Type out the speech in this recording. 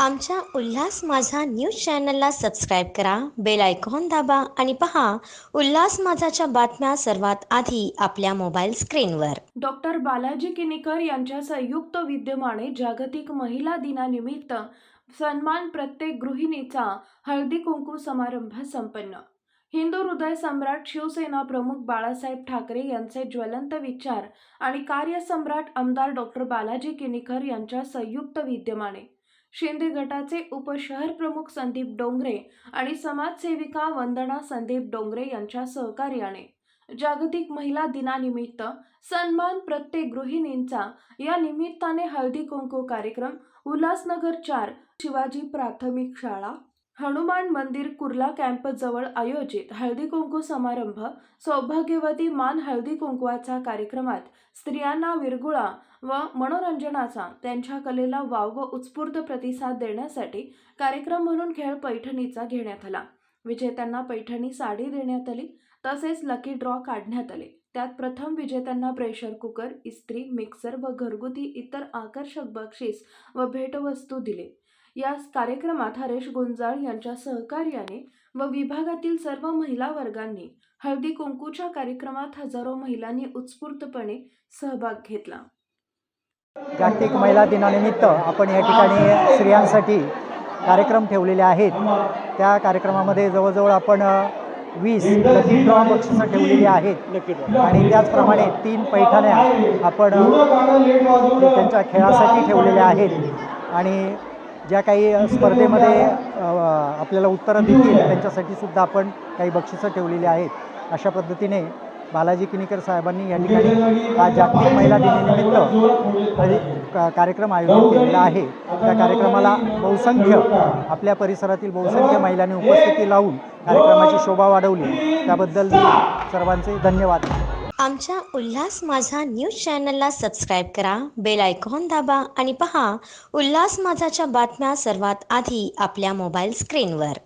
आमच्या उल्हास माझा न्यूज चॅनलला सबस्क्राईब करा, बेल आयकॉन दाबा आणि पहा उल्हास माझाच्या बातम्या सर्वात आधी आपल्या मोबाईल स्क्रीनवर. डॉक्टर बालाजी किनीकर यांच्या संयुक्त विद्यमाने जागतिक महिला दिनानिमित्त सन्मान प्रत्येक गृहिणीचा हळदी कुंकू समारंभ संपन्न. हिंदू हृदय सम्राट शिवसेना प्रमुख बाळासाहेब ठाकरे यांचे ज्वलंत विचार आणि कार्यसम्राट आमदार डॉक्टर बालाजी किनीकर यांच्या संयुक्त विद्यमाने शिंदे गटाचे उपशहर प्रमुख संदीप डोंगरे आणि समाजसेविका वंदना संदीप डोंगरे यांच्या सहकार्याने जागतिक महिला दिनानिमित्त सन्मान प्रत्येक गृहिणींचा या निमित्ताने हळदी कुंकू कार्यक्रम उल्हासनगर 4 शिवाजी प्राथमिक शाळा हनुमान मंदिर कुर्ला कॅम्प जवळ आयोजित हळदी कुंकू समारंभ सौभाग्यवती मान हळदी कुंकवाचा कार्यक्रमात स्त्रियांना विरगुळा व मनोरंजनाचा त्यांच्या कलेला वाव व उत्स्फूर्त प्रतिसाद देण्यासाठी कार्यक्रम म्हणून खेळ पैठणीचा घेण्यात आला. विजेत्यांना पैठणी साडी देण्यात आली. तसेच लकी ड्रॉ काढण्यात आले. त्यात प्रथम विजेत्यांना प्रेशर कुकर, इस्त्री, मिक्सर व घरगुती इतर आकर्षक बक्षीस व भेटवस्तू दिले. या कार्यक्रमात हरेश गुंजाळ यांच्या सहकार्याने व विभागातील सर्व महिला वर्गांनी हळदी कुंकूच्या कार्यक्रमात हजारो महिलांनी उत्स्फूर्तपणे सहभाग घेतला. जागतिक महिला दिनानिमित्त आपण या ठिकाणी स्त्रियांसाठी कार्यक्रम ठेवलेले आहेत. त्या कार्यक्रमामध्ये जवळजवळ आपण 20 लकी ड्रॉ बक्षिसं ठेवलेली आहेत आणि त्याचप्रमाणे 3 पैठण्या आपण त्यांच्या खेळासाठी ठेवलेल्या आहेत आणि ज्या काही स्पर्धेमध्ये आपल्याला उत्तरं देतील त्यांच्यासाठी सुद्धा आपण काही बक्षिसं ठेवलेली आहेत. अशा पद्धतीने बालाजी किनीकर साहेबांनी या ठिकाणी हा जागतिक महिला दिनानिमित्त कार्यक्रम आयोजित केलेला आहे. त्या कार्यक्रमाला बहुसंख्य आपल्या परिसरातील बहुसंख्य महिलांनी उपस्थिती लावून कार्यक्रमाची शोभा वाढवली. त्याबद्दल सर्वांचे धन्यवाद. आमच्या उल्हास माझा न्यूज चॅनलला सबस्क्राईब करा, बेल आयकॉन दाबा आणि पहा उल्हास माझाच्या बातम्या सर्वात आधी आपल्या मोबाईल स्क्रीनवर.